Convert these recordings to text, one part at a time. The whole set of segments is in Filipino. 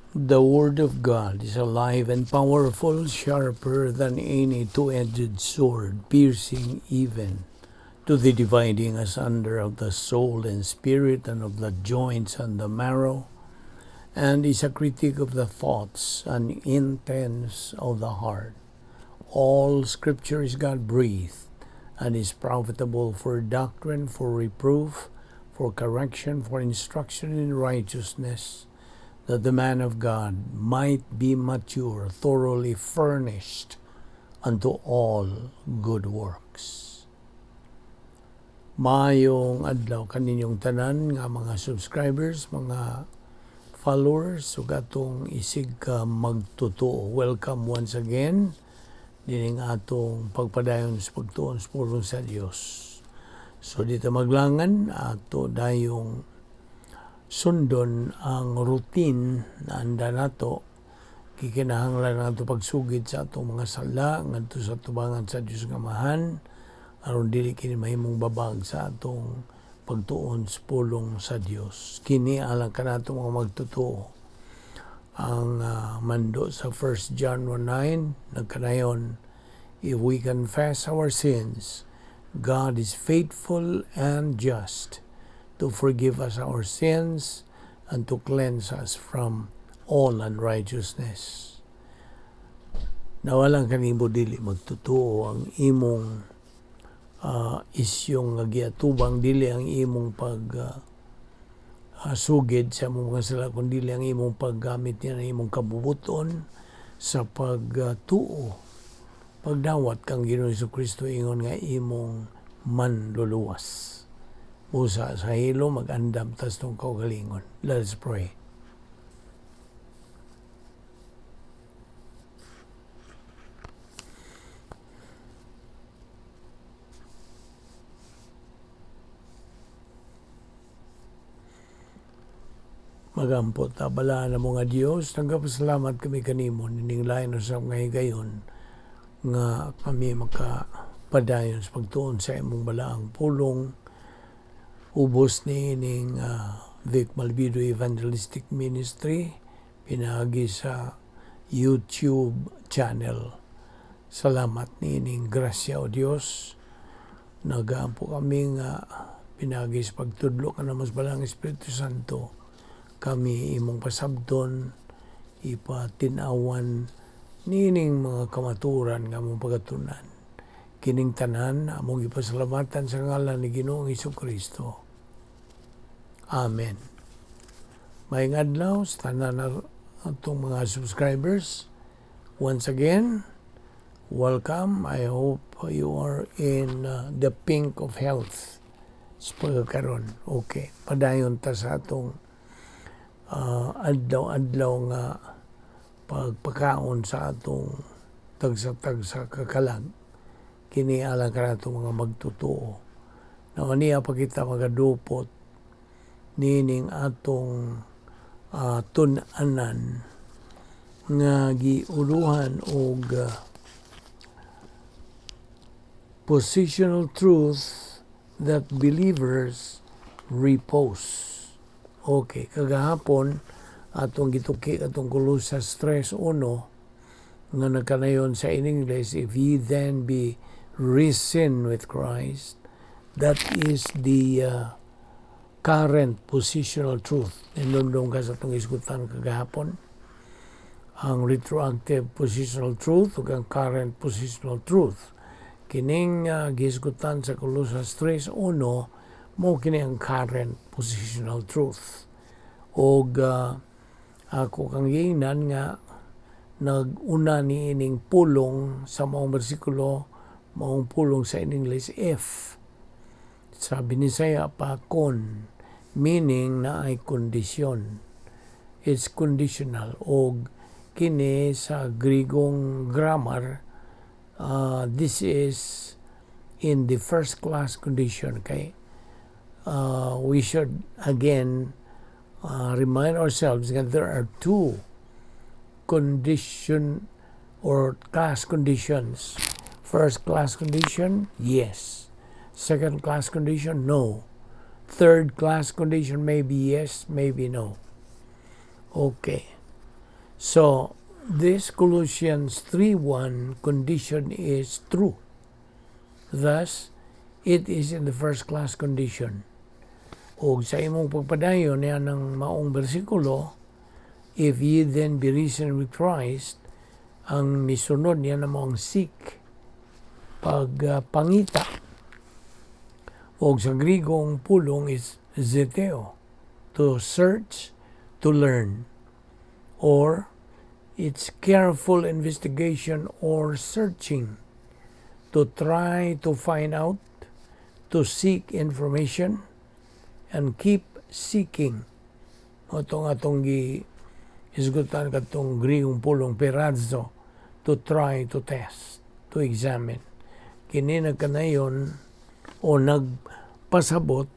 The Word of God is alive and powerful, sharper than any two-edged sword, piercing even to the dividing asunder of the soul and spirit and of the joints and the marrow, and is a critic of the thoughts and intents of the heart. All Scripture is God-breathed and is profitable for doctrine, for reproof, for correction, for instruction in righteousness, that the man of God might be mature, thoroughly furnished unto all good works. Maayong adlaw kaninyong tanan nga mga subscribers, mga followers, ug atong isig ka magtotoo. Welcome once again dining atong pagpadayon sa pagtuon sa pulong sa Dios. So dito maglangan ato dayong sundon ang routine na anda nato, kikinahanglan nato pagsugid sa atong mga sala ngadto sa tubangan sa Dios nga Amahan, aron dili kini mahimong babag sa atong pagtuon sa pulong sa Dios. Kini alang kanato mga magtotoo. Ang mando sa 1 John 1:9 nagkanayon, if we confess our sins, God is faithful and just to forgive us our sins and to cleanse us from all unrighteousness. Nawalang kanimo dili magtotoo ang imong isyong nga giatubang, dili ang imong sugid sa mga sala, kundi ang imong paggamit niya ng imong kabubuton sa pagtuo, pagdawat kang Ginoong Jesucristo ingon nga imong manluluwas. Usa sa hilo mag-andam tas tong kaugalingon. Let's pray. Magampot tabalaan na mga Dios, nagapasalamat kami kanimo nining lain sa mga higayon nga kami makapadayon sa pagtuon sa imong balaang pulong. Ubos ni ining Vic Balbido Evangelistic Ministry, pinagi sa YouTube channel. Salamat ni ining grasya o Dios. Nagaampo kami nga pinagi sa pagtudlo ka na mas balang Espiritu Santo. Kami imong pasabton, ipatinawan ni ining mga kamaturan nga mong pagatunan. Kining tanan, among ipasalamatan sa ngalan ni Ginoong Jesucristo. Amen. Maayong adlaw sa tanan atong mga subscribers. Once again, welcome. I hope you are in the pink of health sa pagkakaroon. Okay, padayon ta sa atong adlaw-adlaw nga pagpakaon sa atong tagsa-tagsa kakalag. Kini alang ka nato mga magtotoo. Na niya pa kita magadupot nining atong tun-anan nga giuluhan og positional truth that believers repose. Okay, kagahapon atong gituki atong Colossus 3:1 nga nagkanayon sa in English, if ye then be risen with Christ. That is the current positional truth. Nindong ka sa itong isgutan kagahapon. Ang retroactive positional truth o ang current positional truth. Kining gisgutan sa Colossus 3:1 mo kini ang current positional truth. O ako kang giingnan nga naguna ni ining pulong sa maong bersikulo, maong pulong sa in English, if. Sabi ni Saya pa, kon, meaning na ay kondisyon. It's conditional. O kini sa Grigong grammar, this is in the first class condition. Kay we should again remind ourselves that there are two condition or class conditions. First class condition, yes. Second class condition, no. Third class condition, maybe yes, maybe no. Okay. So, this Colossians 3:1 condition is true. Thus, it is in the first class condition. O sa imong pagpadayon yan ng maong bersikulo, if ye then be risen with Christ, ang misunod niya na maong seek, pangita. O sa Grigo ang pulong is zeteo, to search, to learn. Or, it's careful investigation or searching, to try to find out, to seek information, and keep seeking. O itong atong isgutan katong Grigong pulong perazzo, to try, to test, to examine. Kini nagkanayon o nagpasabot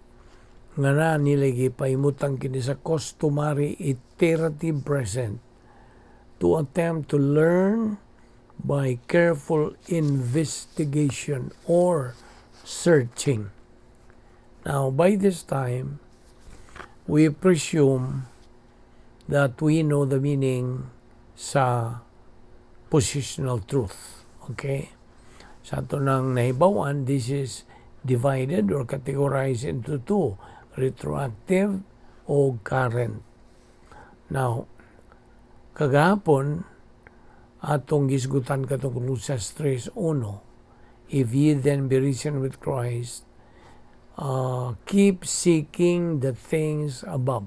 nga na nilagi paimutang kini sa customary iterative present, to attempt to learn by careful investigation or searching. Now, by this time, we presume that we know the meaning sa positional truth. Okay? Sa ito nang nahibawan, this is divided or categorized into two, retroactive o current. Now, kagahapon, atong gisgutan katong Colossians 3:1, if ye then be risen with Christ, keep seeking the things above.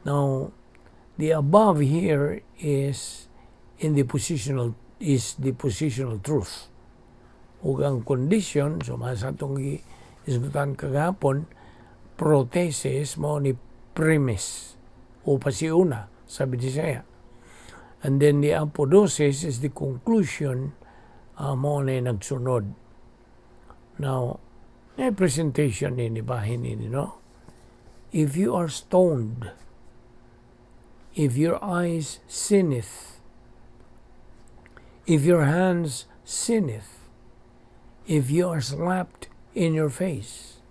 Now, the above here is the positional truth. Ug ang condition, so sa atong isgutan kagahapon, prothesis mao ni premise o pasiuna, sabi di saya. And then the apodosis is the conclusion, mao na nagsunod. Now, may presentation ni bahin ni, no? If you are stoned, if your eyes sinneth, if your hands sinneth, if you are slapped in your face.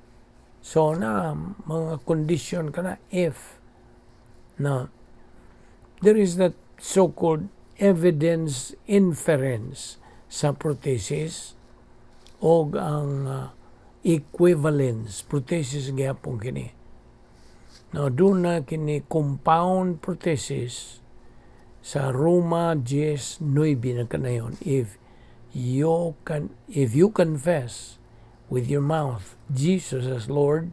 So na, mga condition ka na, if. Now, there is that so-called evidence inference sa prothesis o ang equivalence prothesis gyapon kini. Now, doon na kini compound prothesis sa Roma 10:9 na kanayon. If you confess with your mouth Jesus as Lord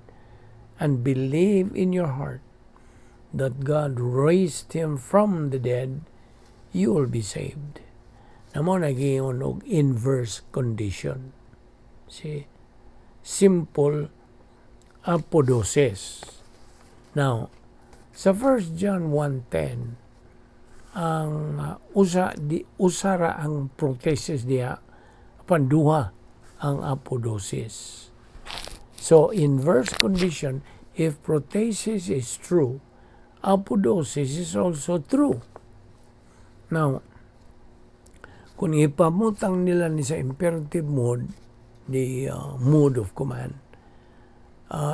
and believe in your heart that God raised Him from the dead, you will be saved. Namo nagiyon og inverse condition. See? Simple apodosis. Now, sa 1 John 1:10, ang usara ang prothesis diha, panduha ang apodosis. So, inverse condition, if prothesis is true, apodosis is also true. Now, kung ipamutang nila ni sa imperative mode, the mode of command,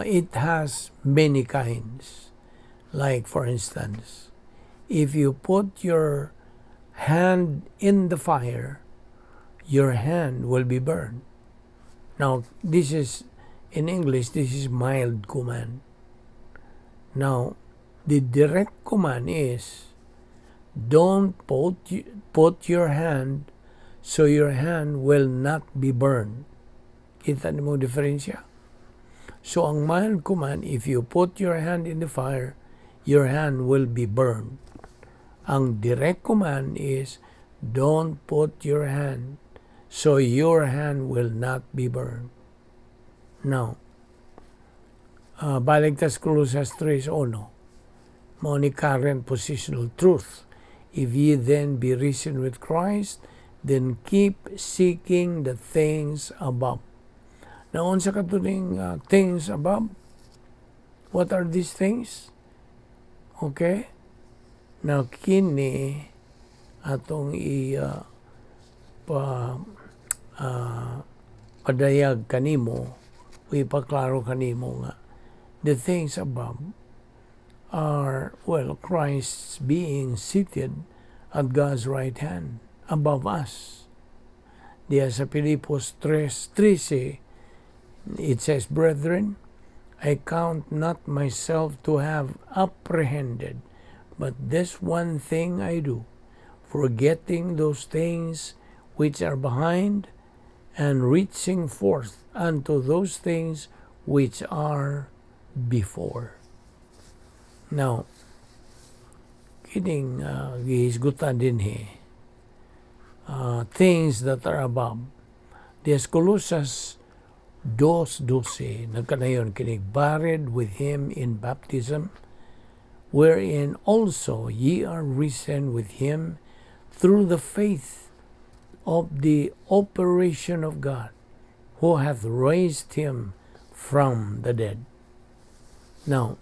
it has many kinds. Like, for instance, if you put your hand in the fire, your hand will be burned. Now, this is, in English, this is mild command. Now, the direct command is, don't put your hand so your hand will not be burned. Kita niyo mo diferensya? So, ang mild command, if you put your hand in the fire, your hand will be burned. Ang direct command is, don't put your hand so your hand will not be burned. Now, balik tas Colossians 3:1, mao ni current positional truth. If ye then be risen with Christ, then keep seeking the things above. Now, unsa katuning things above? What are these things? Okay? Now, kini atong padayag kanimo, ipaklaro kanimo nga, the things above are, well, Christ's being seated at God's right hand above us. Diya sa Filipos 3:13, it says, Brethren, I count not myself to have apprehended, but this one thing I do, forgetting those things which are behind, and reaching forth unto those things which are before. Now, kining gihisgutan din things that are above. Dias Colossus 2:12, nagkanayon kinig, buried with him in baptism, wherein also ye are risen with him through the faith of the operation of God, who hath raised him from the dead. Now,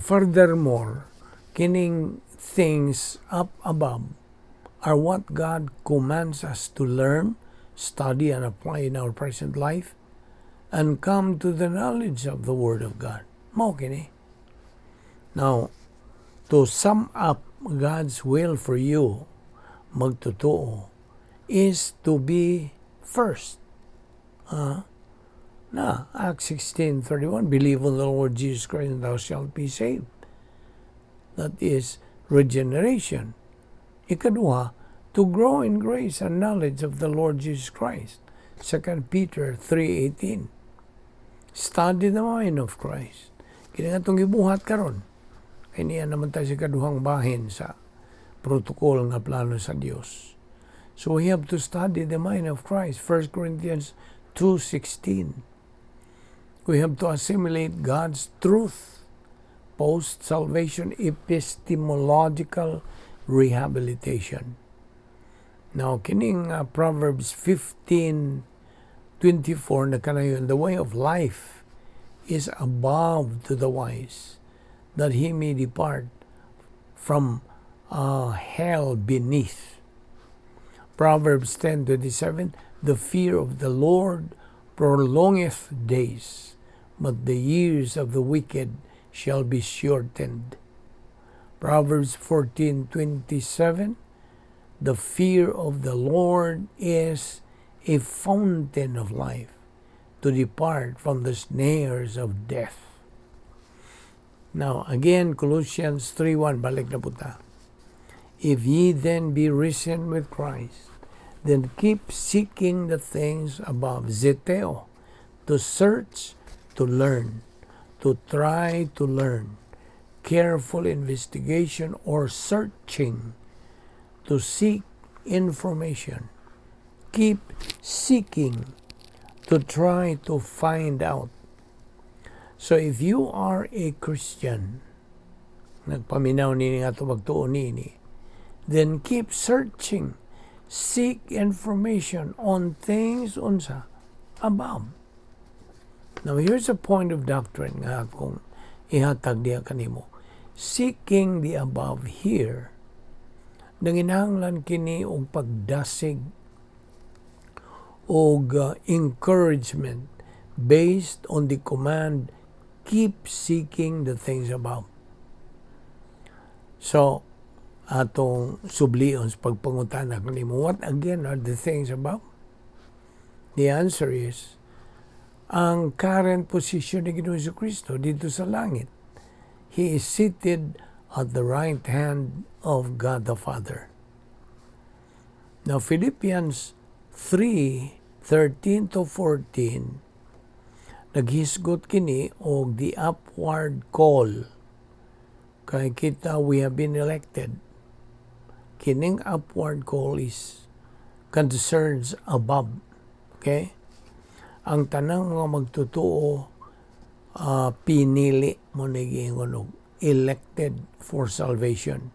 furthermore, kining things up above are what God commands us to learn, study, and apply in our present life, and come to the knowledge of the Word of God. Mao kini. Now, to sum up God's will for you, magtotoo, is to be first. Acts 16:31, believe on the Lord Jesus Christ and thou shalt be saved. That is regeneration. Ikaduha, to grow in grace and knowledge of the Lord Jesus Christ. 2 Peter 3:18, study the mind of Christ. Kini nga itong gibuhat karon. Kini naman tayo sa kaduhang bahin sa protocol nga plano sa Dios. So we have to study the mind of Christ. 1 Corinthians 2:16. We have to assimilate God's truth, post-salvation epistemological rehabilitation. Now, kining Proverbs 15:24 na kanayon, the way of life is above to the wise, that he may depart from hell beneath. Proverbs 10:27, the fear of the Lord prolongeth days, but the years of the wicked shall be shortened. Proverbs 14:27, the fear of the Lord is a fountain of life, to depart from the snares of death. Now, again, Colossians 3:1, balik na puta. If ye then be risen with Christ, then keep seeking the things above, zeteo, to search, to learn, to try to learn, careful investigation or searching, to seek information, keep seeking, to try to find out. So if you are a Christian, nagpaminaw nini nga ito magtuon nini, then keep searching, seek information on things unsa above. Now here's a point of doctrine nga akong ihatag diya kanimo. Seeking the above here, nanginahanglan kini og pagdasig og encouragement based on the command, keep seeking the things above. So, atong sublion sa pagpangutana kanimo, what again are the things above? The answer is, ang current position ni Ginoong Jesucristo dito sa langit. He is seated at the right hand of God the Father. Now, Philippians 3:13-14, naghisgot kini og the upward call. Kay kita, we have been elected. Kining upward call is concerns above. Okay? Ang tanang mga magtutuo, pinili mo nagingon, elected for salvation.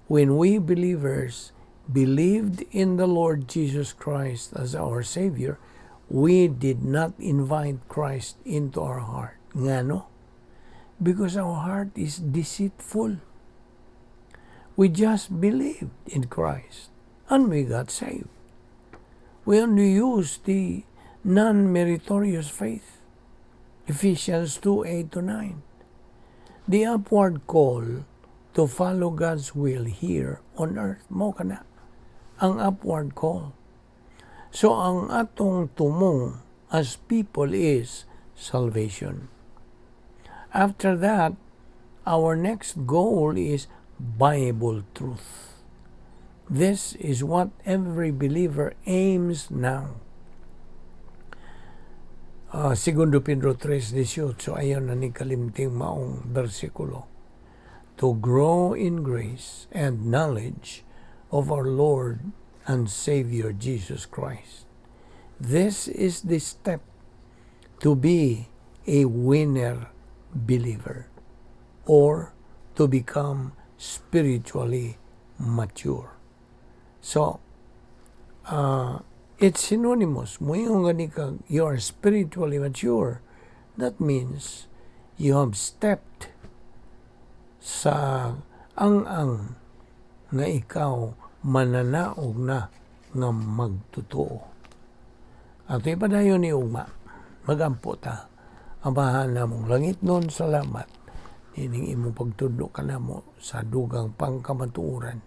When we believers believed in the Lord Jesus Christ as our Savior, we did not invite Christ into our heart. Ngano? Because our heart is deceitful. We just believed in Christ and we got saved. We only used the non-meritorious faith. Ephesians 2:8-9. The upward call to follow God's will here on earth. Mo kana ang upward call. So ang atong tumong as people is salvation. After that, our next goal is Bible truth. This is what every believer aims now. 2 Pedro 3:18, ayon na ni kalimting maong bersikulo. To grow in grace and knowledge of our Lord and Savior Jesus Christ. This is the step to be a winner believer or to become spiritually mature. So, it's synonymous. Moingon gani ka, you are spiritually mature. That means you have stepped sa ang nga ikaw mananaog na nga magtotoo. At ipadayon ni ugma, magampo ta, amahan na mong langit nun, salamat. Ining imong pagtudlo ka na mo sa dugang pangkamatuuran.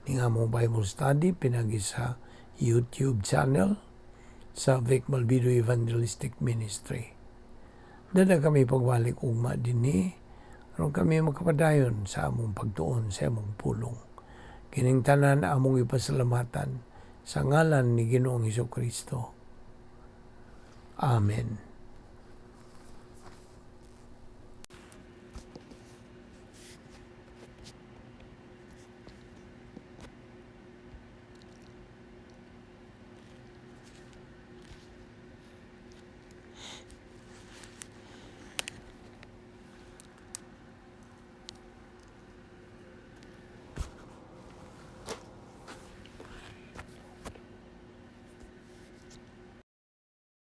Ning among Bible study, pinagi sa YouTube channel sa Balbido Evangelistic Ministry. Dada kami pagbalik ugma dinhi, aron kami makapadayon sa among pagtuon sa among pulong. Kining tanan among ipasalamatan sa ngalan ni Ginoong Hesukristo. Amen.